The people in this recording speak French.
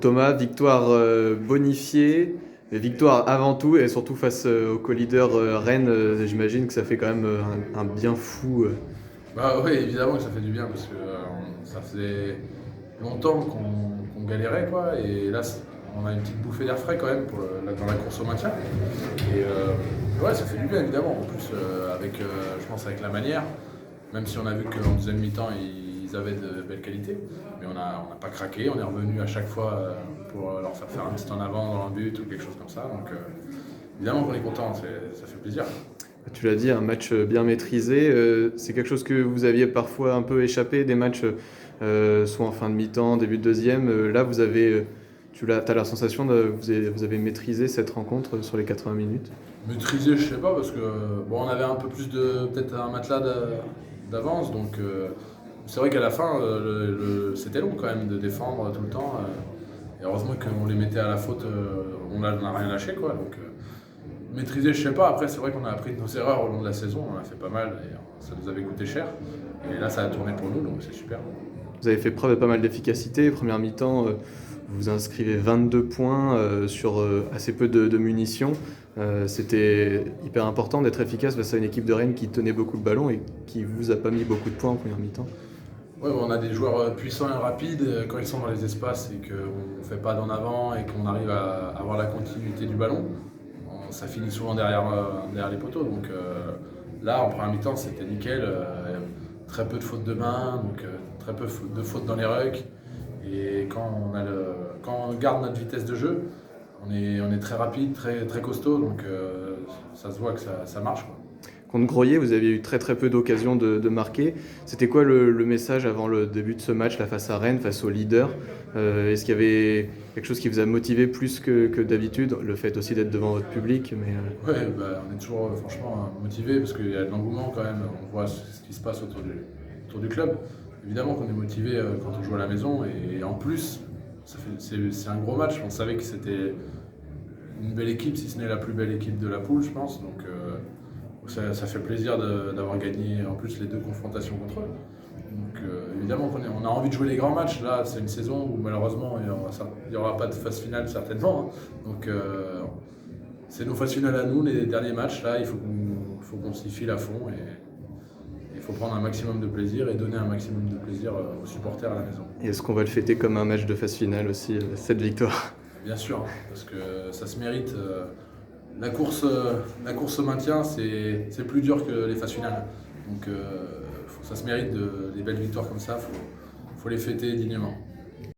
Thomas, victoire bonifiée, mais victoire avant tout et surtout face au co-leader Rennes, j'imagine que ça fait quand même un bien fou. Bah oui, évidemment que ça fait du bien parce que ça faisait longtemps qu'on galérait quoi. Et là, on a une petite bouffée d'air frais quand même dans la course au maintien. Et ouais, ça fait du bien évidemment. En plus, je pense avec la manière, même si on a vu qu'en deuxième mi-temps, ils avaient de belles qualités. Mais on n'a pas craqué, on est revenu à chaque fois pour leur faire un petit en avant dans le but ou quelque chose comme ça. Donc évidemment qu'on est content, ça fait plaisir. Tu l'as dit, un match bien maîtrisé. C'est quelque chose que vous aviez parfois un peu échappé, des matchs soit en fin de mi-temps, début de deuxième. Là, as la sensation que vous avez maîtrisé cette rencontre sur les 80 minutes. Maîtriser, je sais pas, parce que bon, on avait un peu plus peut-être un matelas d'avance, donc c'est vrai qu'à la fin, c'était long quand même de défendre tout le temps. Et heureusement qu'on les mettait à la faute, on n'a rien lâché quoi. Donc maîtriser, je sais pas. Après, c'est vrai qu'on a appris de nos erreurs au long de la saison, on a fait pas mal et ça nous avait coûté cher. Et là, ça a tourné pour nous, donc c'est super. Vous avez fait preuve de pas mal d'efficacité. Première mi-temps, vous inscrivez 22 points sur assez peu de munitions. C'était hyper important d'être efficace face à une équipe de Rennes qui tenait beaucoup le ballon et qui vous a pas mis beaucoup de points en première mi-temps. Ouais, on a des joueurs puissants et rapides quand ils sont dans les espaces et qu'on ne fait pas d'en avant et qu'on arrive à avoir la continuité du ballon. Ça finit souvent derrière les poteaux. Donc là, en première mi-temps, c'était nickel. Très peu de fautes de main, donc très peu de fautes dans les rucks. Et quand on garde notre vitesse de jeu, on est très rapide, très costaud. Donc ça se voit que ça marche, quoi. Contre Groyer, vous aviez eu très très peu d'occasions de marquer. C'était quoi le message avant le début de ce match là, face à Rennes, face au leader? Est-ce qu'il y avait quelque chose qui vous a motivé plus que d'habitude? Le fait aussi d'être devant votre public, mais Ouais, bah, on est toujours franchement motivé parce qu'il y a de l'engouement quand même. On voit ce qui se passe autour du club. Évidemment qu'on est motivé quand on joue à la maison et en plus, c'est un gros match. On savait que c'était une belle équipe, si ce n'est la plus belle équipe de la poule, je pense. Donc ça fait plaisir d'avoir gagné en plus les deux confrontations contre eux. Donc évidemment qu'on a envie de jouer les grands matchs. Là, c'est une saison où malheureusement il n'y aura pas de phase finale certainement, hein. Donc c'est nos phases finales à nous, les derniers matchs. Là, il faut qu'on s'y file à fond et il faut prendre un maximum de plaisir et donner un maximum de plaisir aux supporters à la maison. est-ce qu'on va le fêter comme un match de phase finale aussi, cette victoire? Bien sûr, hein, parce que ça se mérite. La course au maintien, c'est plus dur que les phases finales. Donc ça se mérite des belles victoires comme ça, faut les fêter dignement.